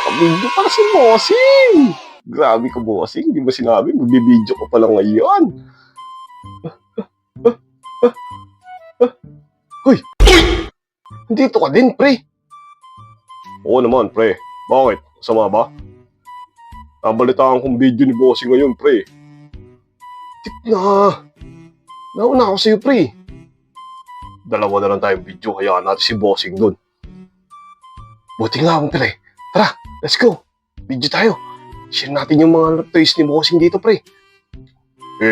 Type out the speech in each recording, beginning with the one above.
Nakabidyo pala si Bossing! Grabe ka, Bossing. Di ba sinabi, magbibidyo ko pala ngayon? Hoy! Dito ka din, pre. Oo naman, pre. Bakit? Sama ba? Nabalitaan kong video ni Bossing ngayon, pre. Tik na. Nauna ako sa'yo, pre. Dalawa na lang tayong video, hayaan natin si Bossing doon. Buti nga akong, pre. Tara, let's go. Video tayo. Share natin yung mga toys ni Bossing dito, pre.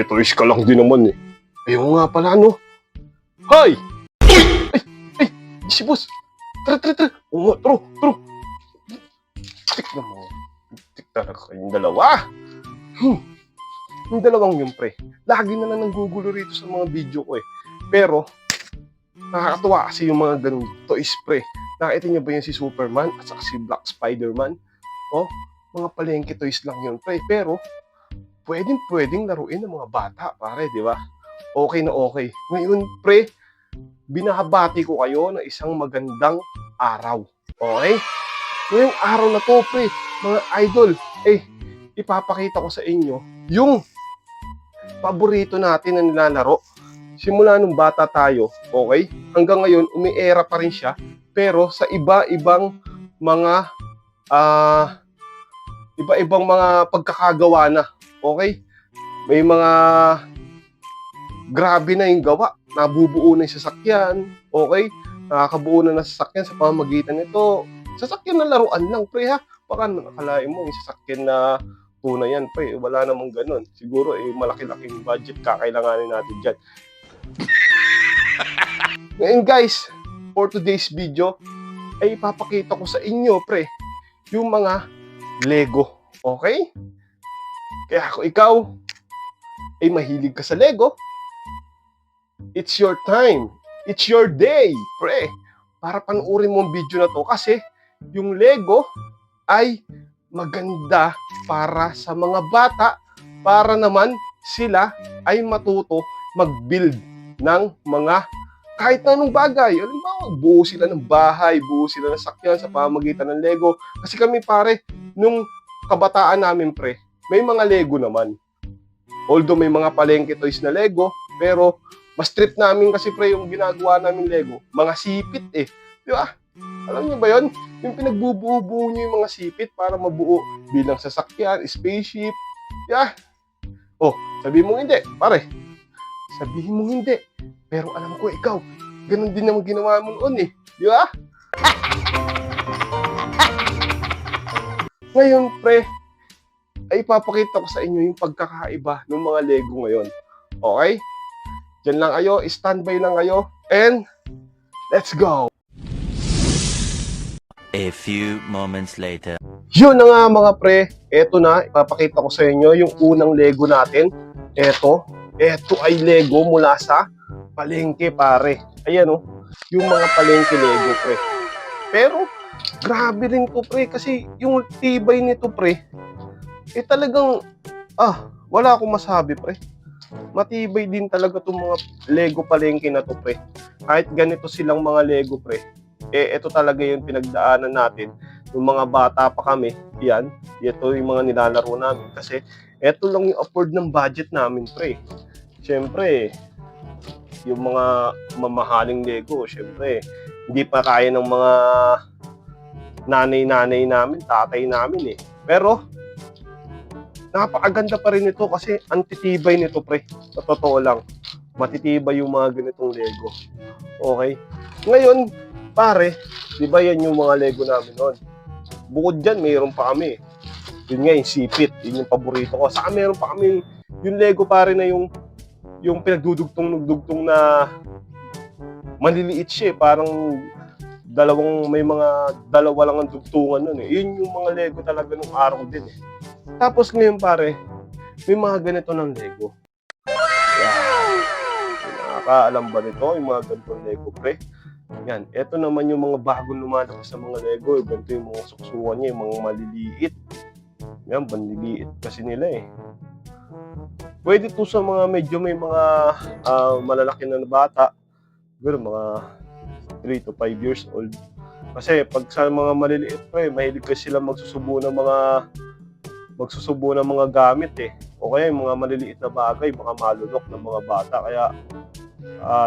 Toys ka lang din naman eh. Ayun nga pala, no? Hoy! Ay! Si Boss! Tara! Oo, tro! Tik na mo. Tik talaga kayong dalawa. Yung dalawang yun, pre. Lagi na lang nanggugulo rito sa mga video ko eh. Pero, nakakatuwa kasi yung mga ganung toys, pre. Nakita niyo ba yan si Superman at saka si Black Spider-Man? Oh, mga palengke toys lang yun, pre. Pero, pwedeng laruin ng mga bata, pare, di ba? Okay na okay. Ngayon, pre, binahabati ko kayo ng isang magandang araw. Okay? Ngayong araw na to, pre, mga idol, ipapakita ko sa inyo yung paborito natin na nilalaro. Simula nung bata tayo, okay? Hanggang ngayon, umi-era pa rin siya. Pero sa iba-ibang mga pagkakagawa na, okay? May mga grabe na yung gawa. Nabubuo na yung sasakyan, okay? Nakakabuo na ng sasakyan sa pamamagitan nito. Sasakyan na laruan lang, pre, ha? Baka nakalain mo yung sasakyan na tunay yan, pre. Wala namang ganun. Siguro, malaki-laking budget kakailanganin natin dyan. Ngayon, guys, for today's video, ay ipapakita ko sa inyo, pre, yung mga Lego. Okay? Kaya kung ikaw ay mahilig ka sa Lego, it's your time. It's your day, pre. Para panuorin mo ang video na to kasi yung Lego ay maganda para sa mga bata para naman sila ay matuto mag-build ng mga kahit anong bagay. Alam mo, buo sila ng bahay, buo sila ng sakyan sa pamamagitan ng Lego. Kasi kami, pare, nung kabataan namin, pre, may mga Lego naman. Although may mga palengke toys na Lego, pero mas trip namin kasi, pre, yung ginagawa namin Lego, mga sipit eh. Di ba? Alam niyo ba yun? Yung pinagbubuo-buo niyo yung mga sipit para mabuo bilang sasakyan, spaceship. Yeah. Oh, sabihin mo hindi, pare. Sabihin mo hindi. Pero alam ko ikaw, ganun din naman ginawa mo noon eh. Di ba? Ngayon, pre, ay ipapakita ko sa inyo yung pagkakaiba ng mga Lego ngayon. Okay? Diyan lang kayo, standby lang kayo, and let's go! A few moments later. Yun na nga mga pre, eto na, ipapakita ko sa inyo yung unang Lego natin. Eto ay Lego mula sa palengke, pare. Ayan oh, yung mga palengke Lego, pre. Pero, grabe rin to, pre, kasi yung tibay nito, pre, talagang, wala akong masabi, pre. Matibay din talaga itong mga Lego palengke na to, pre. Kahit ganito silang mga Lego, pre. Ito talaga yung pinagdaanan natin. Yung mga bata pa kami, yan. Ito yung mga nilalaro namin. Kasi, ito lang yung afford ng budget namin, pre. Siyempre, yung mga mamahaling Lego, siyempre, hindi pa kaya ng mga nanay-nanay namin, tatay namin eh. Pero, napakaganda pa rin ito kasi antitibay nito, pre. Sa totoo lang, matitibay yung mga ganitong Lego. Okay? Ngayon, pare, di ba yan yung mga Lego namin noon? Bukod dyan, mayroon pa kami. Yun nga, yung sipit. Yun yung paborito ko. Saka mayroon pa kami yung Lego, pare, na yung pinagdudugtong na maliliit siya eh. Parang may mga dalawa lang ang dugtungan nun eh. Yun yung mga Lego talaga nung araw din eh. Tapos ngayon, pare, may mga ganito ng Lego. Yan. Nakakaalam ba nito yung mga ganitong Lego, pre? Yan, eto naman yung mga bagong lumalabas sa mga Lego. Ganito yung mga suksuan niya, yung mga maliliit. Yan, maliliit kasi nila eh. Pwede to sa mga medyo may mga malalaki na bata. Siguro mga 3 to 5 years old. Kasi pag sa mga maliliit pre, mahilig kasi sila magsusubo ng mga gamit eh. O kaya yung mga maliliit na bagay, baka malunok ng mga bata. Kaya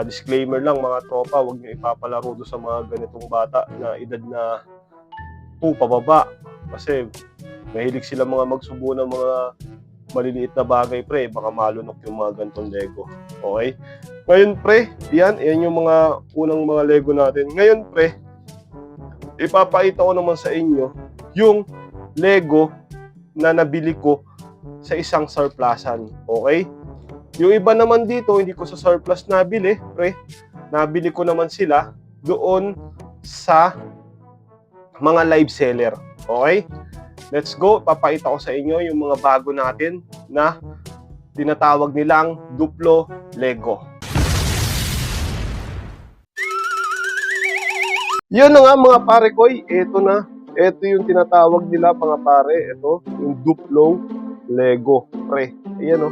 disclaimer lang mga tropa, huwag niyo ipapalaro doon sa mga ganitong bata na edad na 2 pababa. Kasi mahilig sila magsubo ng mga maliliit na bagay pre, baka malunok yung mga ganitong Lego. Okay? Ngayon pre, yan yung mga unang mga Lego natin. Ngayon pre, ipapakita ko naman sa inyo yung Lego na nabili ko sa isang surplusan. Okay? Yung iba naman dito, hindi ko sa surplus nabili, pre. Nabili ko naman sila doon sa mga live seller. Okay? Let's go. Papakita ko sa inyo yung mga bago natin na tinatawag nilang Duplo Lego. Yun na nga mga pare ko, ito na. Ito yung tinatawag nila mga pare. Ito, yung Duplo Lego. Pre, ayan o.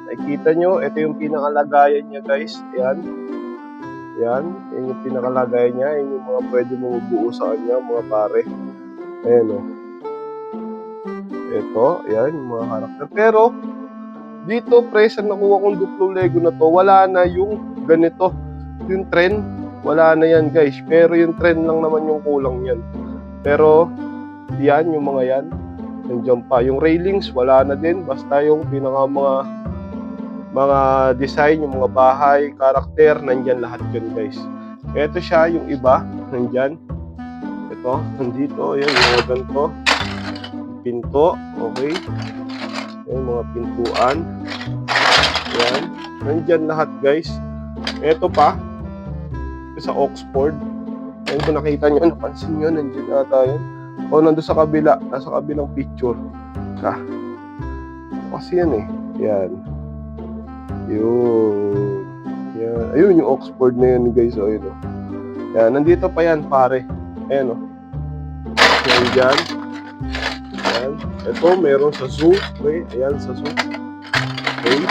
Nakikita nyo, ito yung pinakalagayan niya guys. Ayan. Ayan, yan yung pinakalagayan niya. Yan yung mga pwede mong buo sa kanya mga pare. Ayan o. Ito, ayan yung mga karakter. Pero, dito pre, sa nakuha kong Duplo Lego na to, wala na yung ganito. Yung trend, wala na yan guys. Pero yung trend lang naman yung kulang yan. Pero, yan, yung mga yan. Nandiyan pa. Yung railings, wala na din. Basta yung pinaka mga design, yung mga bahay, karakter, nandyan lahat yun guys. Ito siya, yung iba, nandyan. Ito, nandito, yan, yung mga ganito. Pinto, okay. Yan, mga pintuan. Yan, nandyan lahat guys. Ito pa, sa Oxford. Yan, kung nakita nyo, napansin nyo, nandyan ata yan. O, nandun sa kabila, nasa kabilang picture. Kasi yan eh, yan. Yun. Yan. Ayun yung Oxford na yun guys. O, yun o. Yan. Nandito pa yan pare. Ayan o. Yan dyan. Ayan. Ito meron sa zoo. Okay. Ayan sa zoo. Okay.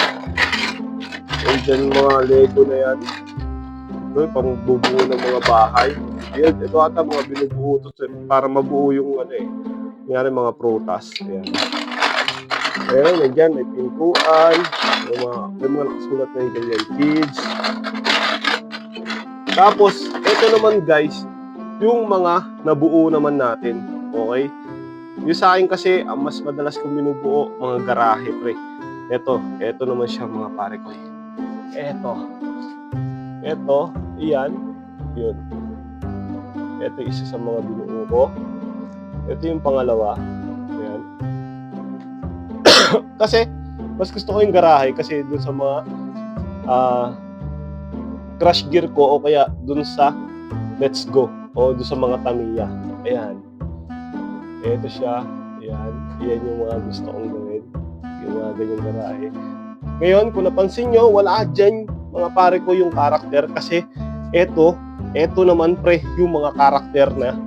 Ayan dyan mga Lego na yan. Okay. Pangbubuo ng mga bahay. Ayan. Ito ata mga binubuo to para mabuo yung ano eh. Nangyari mga prutas. Ayan. Ayan. Nandyan. May pintuan. May mga nakasulat na yung ganyan, kids. Tapos, ito naman guys, yung mga nabuo naman natin. Okay? Yung sa akin kasi, ang mas madalas kong binubuo, mga garahe, pre. Ito naman siya mga pare ko. Ito, iyan, yun. Ito isa sa mga binuo ko. Ito yung pangalawa. Ayan. Kasi, mas gusto ko yung garahe kasi dun sa mga crash gear ko o kaya dun sa Let's Go o dun sa mga Tamiya. Ayan. Ito siya. Ayan. Ayan yung mga gusto kong gawin. Yung mga ganyang garahe. Ngayon, kung napansin nyo, wala dyan mga pare ko yung karakter kasi ito naman pre, yung mga karakter na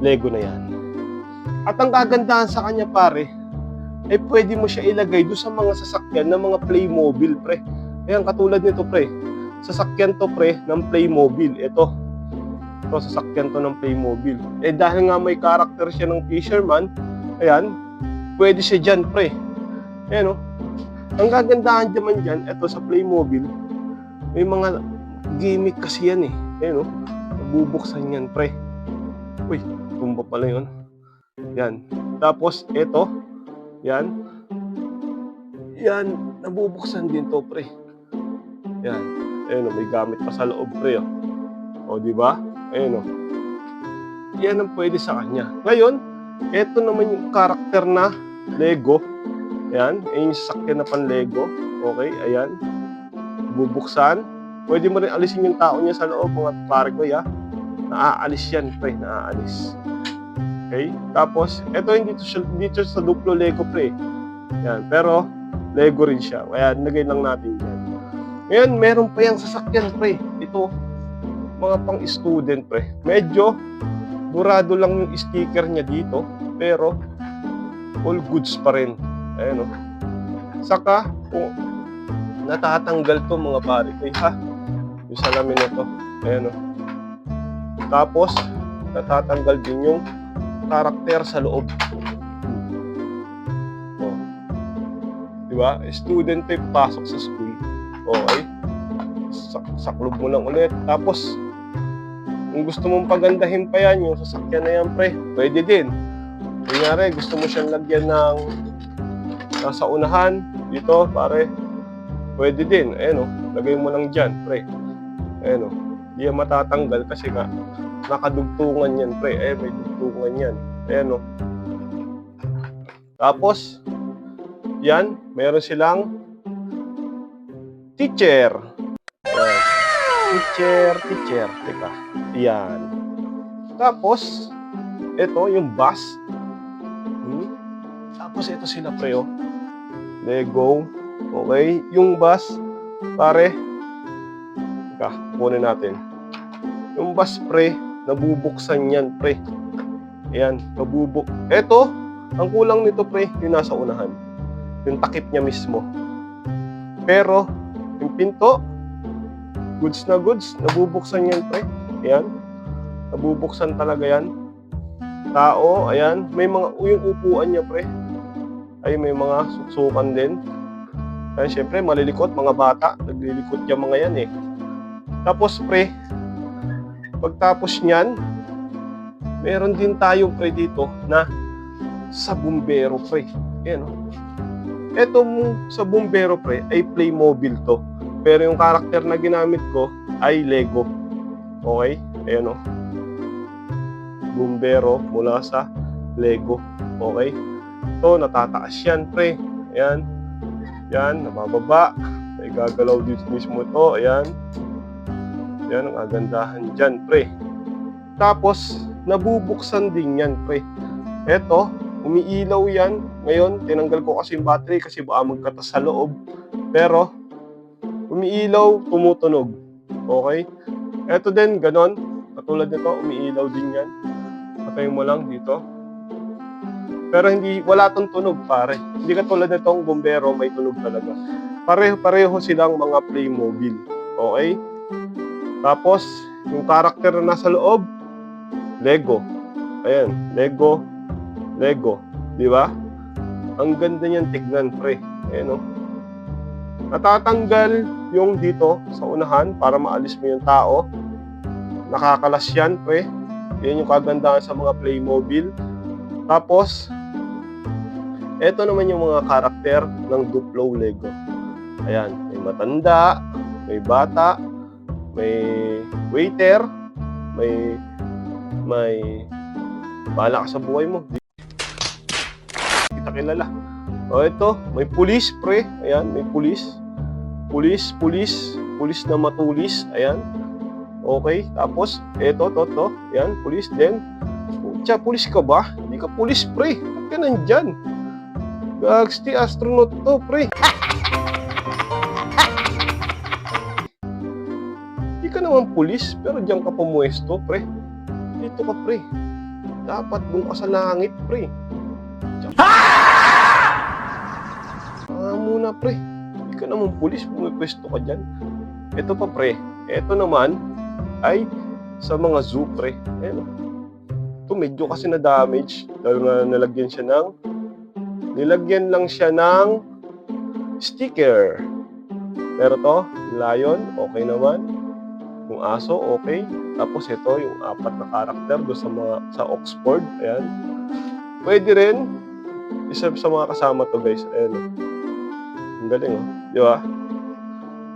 Lego na yan. At ang kagandahan sa kanya pare, eh pwede mo siya ilagay doon sa mga sasakyan ng mga Playmobil, pre. Ayan, katulad nito, pre. Sasakyan to, pre, ng Playmobil. Ito, sasakyan to ng Playmobil. Eh, dahil nga may karakter siya ng Fisherman, ayan, pwede siya dyan, pre. Ayan, o. Ang gagandahan naman dyan, ito sa Playmobil, may mga gimmick kasi yan, eh. Ayan, o. Nabubuksan yan, pre. Uy, tumba pala yun. Yan. Tapos, ito, yan. Yan, nabubuksan din to, pre. Yan. Ayun, may gamit pa sa loob, pre. O, di ba? Ayun, o. Yan ang pwede sa kanya. Ngayon, ito naman yung karakter na Lego. Yan. Ayun yung sasakyan na pan Lego. Okay, ayan. Bubuksan. Pwede mo rin alisin yung tao niya sa loob, mga pare ko, ya. Naaalis yan, pre. Naaalis. Okay? Tapos, ito hindi to sa Duplo Lego, pre. Yan. Pero, Lego rin siya. Kaya, nagay lang natin yan. Ngayon, meron pa yung sasakyan, pre. Ito, mga pang-student, pre. Medyo, burado lang yung sticker niya dito. Pero, all goods pa rin. Ayan, o. Saka, kung natatanggal to, mga pare ko, ha? Yung salamin na to. Ayan, o. Tapos, natatanggal din yung karakter sa loob. Oh. Diba? Student tayo pasok sa school. Okay? Saklob mo lang ulit. Tapos, kung gusto mong pagandahin pa yan, yung sasakyan na yan, pre, pwede din. Kunyari, gusto mo siyang lagyan ng nasa unahan, dito, pare, pwede din. Ayan o, lagay mo lang dyan, pre. Ayan o, hindi yan matatanggal kasi nga, nakadugtungan yan, pre. Ayan, may dugtungan yan. Ayan o. Tapos, yan, meron silang teacher. Ayan. Teacher. Teka, yan. Tapos, ito yung bus. Tapos, ito sila, pre, oh. Lego. Okay, yung bus, pare. Teka, kunin natin. Yung bus, pre, nabubuksan yan, pre. Ayan, Ito, ang kulang nito, pre, yung nasa unahan. Yung takip niya mismo. Pero, yung pinto, goods na goods, nabubuksan yan, pre. Ayan, nabubuksan talaga yan. Tao, ayan, may mga, yung upuan niya, pre, ay may mga suksukan din. Kaya syempre, malilikot, mga bata, naglilikot yung mga yan eh. Tapos, pre, pagtapos niyan, meron din tayo, pre, dito na sa bumbero, pre. Ayan, oh. Ito sa bumbero, pre, ay Playmobil to. Pero yung karakter na ginamit ko ay Lego. Okay? Ayan, oh. Bumbero mula sa Lego. Okay? Ito, natataas yan, pre. Ayan. Yan, nabababa. May gagalaw dito mismo ito. Ayan. Ayan, ang agandahan dyan, pre. Tapos, nabubuksan din yan, pre. Ito, umiilaw yan. Ngayon, tinanggal ko kasi yung battery kasi baka magkatas sa loob. Pero, umiilaw, tumutunog. Okay? Ito din, ganon. Katulad nito, umiilaw din yan. Patayin mo lang dito. Pero wala tong tunog, pare. Hindi katulad nitong bumbero, may tunog talaga. Pareho silang mga Playmobil. Okay? Tapos, yung karakter na nasa loob, Lego. Ayan, Lego. Di ba? Ang ganda niyan tignan, pre. Ayan, oh. Natatanggal yung dito sa unahan para maalis mo yung tao. Nakakalas yan, pre. Yan yung kagandahan sa mga Playmobil. Tapos, eto naman yung mga karakter ng Duplo Lego. Ayan, may matanda, may bata, may waiter, may bahala ka sa buhay mo. Di kita kilala. O ito, may pulis, pre. Ayan, may pulis. Pulis na matulis. Ayan. Okay, tapos, eto, to. Ayan, pulis din. Tsa, pulis ka ba? Hindi ka pulis, pre. Ba't ka nandyan? Gagsti, astronaut to, pre. Hindi ka naman pulis, pero diyan ka pumuesto, pre. Dito ka, pre. Dapat doon ka sa langit, pre. Muna, pre. Hindi ka naman pulis, pumuesto ka dyan. Ito pa, pre. Ito naman ay sa mga zoo, pre. Ayan, ito medyo kasi na-damage dahil nga nilagyan lang siya ng sticker. Pero to, lion, okay naman. Yung aso, okay. Tapos ito, yung 4 na karakter doon sa Oxford. Ayan. Pwede rin. Isa sa mga kasama to, guys. Ayan. Ang galing, oh. Di ba?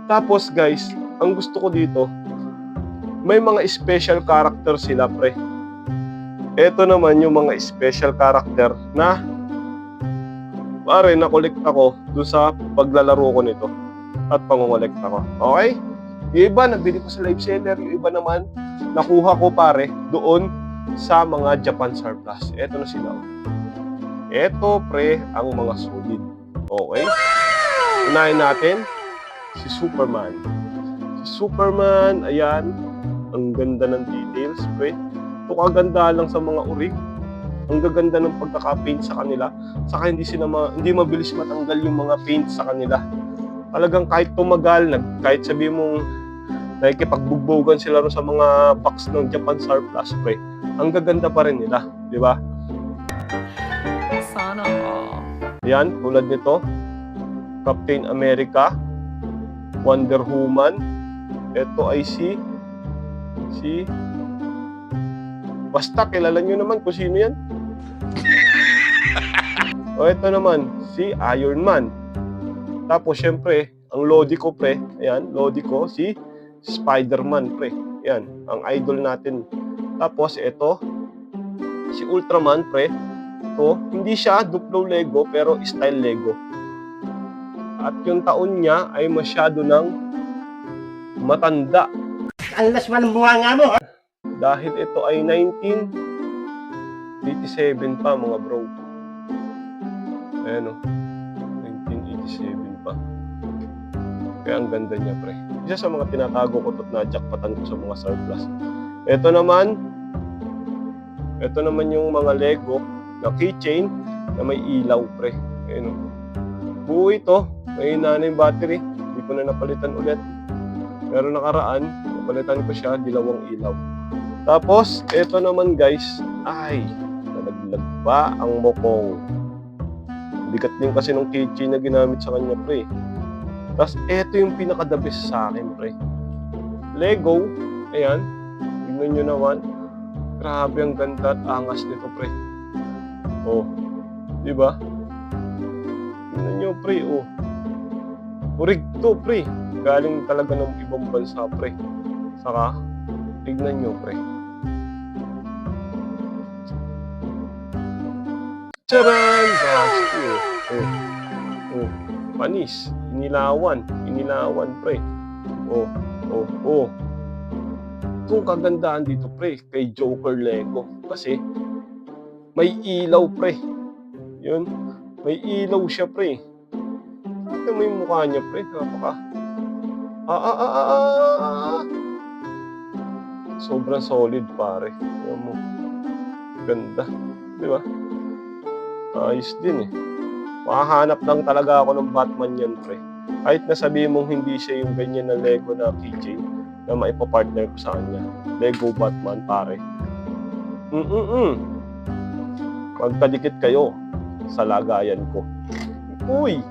Tapos, guys, ang gusto ko dito, may mga special character sila, pre. Ito naman yung mga special character na pare, nakolekta ko doon sa paglalaro ko nito at pangongolekta ko. Okay? Yung iba, nagbili ko sa live seller. Yung iba naman, nakuha ko, pare, doon sa mga Japan surplus. Ito na sila. Ito, pre, ang mga solid. Okay? Unahin natin si Superman. Si Superman, ayan. Ang ganda ng details, pre. Ito kaganda lang sa mga urig. Ang gaganda ng pagkaka-paint sa kanila. Saka hindi mabilis matanggal yung mga paint sa kanila. Talagang kahit tumagal, kahit sabi mong Nakikipagbugbog sila ron sa mga box ng Japan Surplus, pre. Ang gaganda pa rin nila, di ba? Sana all. Yan, tulad nito. Captain America, Wonder Woman. Ito ay si basta kilala nyo naman kung sino yan. O ito naman, si Iron Man. Tapos syempre, ang lodi ko, pre, ayan, lodi ko, si Spider-Man, pre. Yan, ang idol natin. Tapos ito, si Ultraman, pre. Ito, hindi siya Duplo Lego, pero style Lego. At yung taon niya ay masyado ng matanda. Ang lasman ng bunga nga mo, ha? Dahil ito ay 1987 pa, mga bro. Ayan o, 1987 pa. Kaya ang ganda niya, pre. Isa sa mga tinatago ko at na-jackpatan ko sa mga surplus. Ito naman yung mga Lego na keychain na may ilaw, pre. Ayan o. Buo ito. May nanay battery. Hindi ko na napalitan ulit. Pero nakaraan, napalitan ko siya, dilawang ilaw. Tapos, ito naman guys, ay, nalaglag pa ang mokong. Bigat din kasi ng keychain na ginamit sa kanya, pre. Tapos, ito yung pinaka-the best sa akin, pre. Lego, ayan, tignan nyo naman. Grabe ang ganda at angas nito, pre. Oh, di ba? Tignan nyo, pre, oh. Urig to, pre. Galing talaga ng ibang bansa, pre. Saka, tignan nyo, pre. Charan! Oh. Panis. Inilawan, pre. Oh. Itong kagandaan dito, pre, kay Joker Lego. Kasi, may ilaw, pre. Yun. May ilaw siya, pre. Ate mo yung mukha niya, pre. Napaka... Sobrang solid, pare. Yan mo. Ganda. Di ba? Ayos din eh. Makahanap lang talaga ako ng Batman yan, pre. Kahit nasabihin mong hindi siya yung ganyan na Lego na keychain na maipapartner ko sa kanya. Lego Batman, pare. Magkadikit kayo sa lagayan ko. Uy!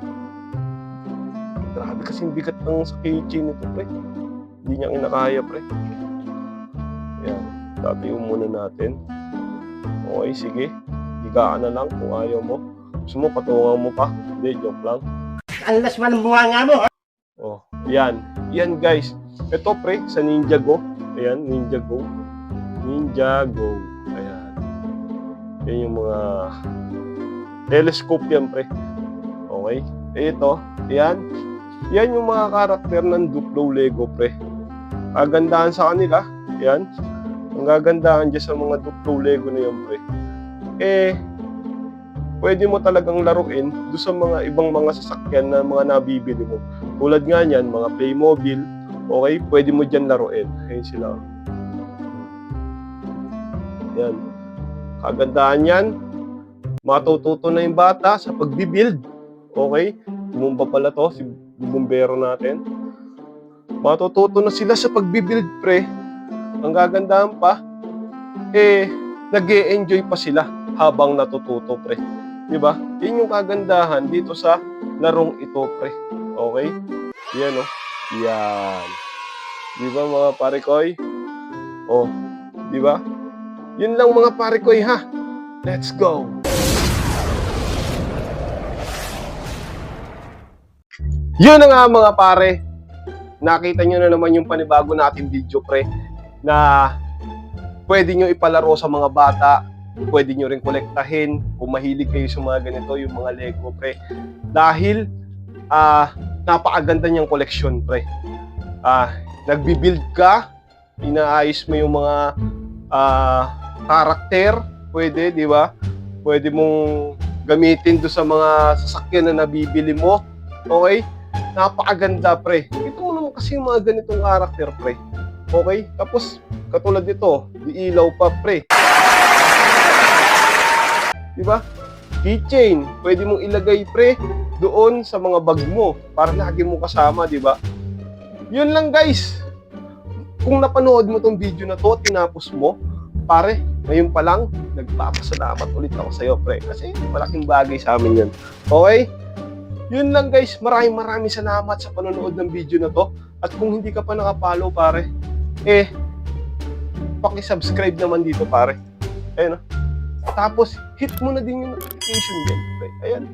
Grabe kasing bigat ng sa keychain nito, pre. Hindi niya kinakaya, pre. Ayan. Tatayo muna natin. Okay, sige. Higaan na lang kung ayaw mo. Gusto mo, patungan mo pa. Hindi, joke lang. Ang lasman ng bunga nga mo, ha? Oh, yan. Yan, guys. Ito, pre, sa Ninjago. Ayan, Ninjago. Ninjago. Ayan. Yan yung mga telescope yan, pre. Okay. Ito. Ayan. Yan yung mga karakter ng Duplo Lego, pre. Kagandahan sa kanila. Ayan. Ang gagandahan dyan sa mga Duplo Lego na yan, pre. Pwede mo talagang laruin doon sa mga ibang mga sasakyan na mga nabibili mo. Tulad nga niyan, mga Playmobil, okay, pwede mo dyan laruin. Ayun sila. Yan. Kagandahan yan, matututo na yung bata sa pagbibuild. Okay? Bumumba pala to, si bumbero natin. Matututo na sila sa pagbibuild, pre. Ang gagandahan pa, nag-e-enjoy pa sila habang natututo, pre. Diba? Yun yung kagandahan dito sa larong ito, pre. Okay? Yan, oh. Yan. Diba, mga parekoy? Oh. Diba? Yun lang, mga parekoy, ha? Let's go! Yun na nga, mga pare. Nakita nyo na naman yung panibago natin video, pre, na pwede nyo ipalaro sa mga bata. Pwede nyo rin kolektahin kung mahilig kayo sa mga ganito, yung mga Lego, pre. Dahil napakaganda niyang koleksyon, pre. Nagbibuild ka, inaayos mo yung mga karakter, pwede, di ba? Pwede mong gamitin do sa mga sasakyan na nabibili mo. Okay? Napakaganda, pre. Ito mo naman kasi yung mga ganitong karakter, pre. Okay? Tapos, katulad nito, di ilaw pa, pre. Diba? Keychain, pwede mong ilagay, pre, doon sa mga bag mo para lagi mo kasama, diba? Yun lang, guys. kung napanood mo tong video na to, tinapos mo, pare, ngayon pa lang, nagpapasalamat ulit ako sa'yo, pre. Kasi malaking bagay sa amin yun. Okay? Yun lang guys, maraming salamat sa panonood ng video na to. At kung hindi ka pa nakapollow, pare, paki-subscribe naman dito, pare. Ayun, tapos, hit mo na din yung notification bell, pre. Ayan.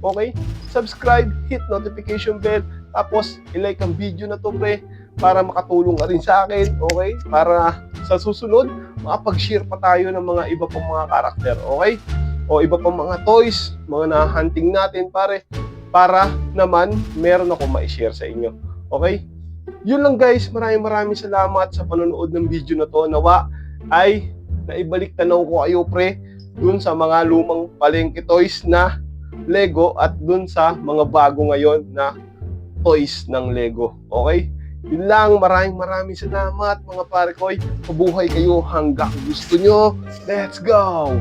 Okay? Subscribe, hit notification bell, tapos, ilike ang video na to, pre, para makatulong ka rin sa akin, okay? Para sa susunod, makapag-share pa tayo ng mga iba pang mga karakter, okay? O iba pang mga toys, mga na-hunting natin, pare, para naman meron ako ma-share sa inyo. Okay? Yun lang guys, maraming salamat sa panonood ng video na to. Nawa ay naibalik tanaw ko kayo, pre, dun sa mga lumang palengke toys na Lego at dun sa mga bago ngayon na toys ng Lego. Okay? Yun lang, maraming salamat mga pare ko. Mabuhay kayo hanggang gusto nyo. Let's go!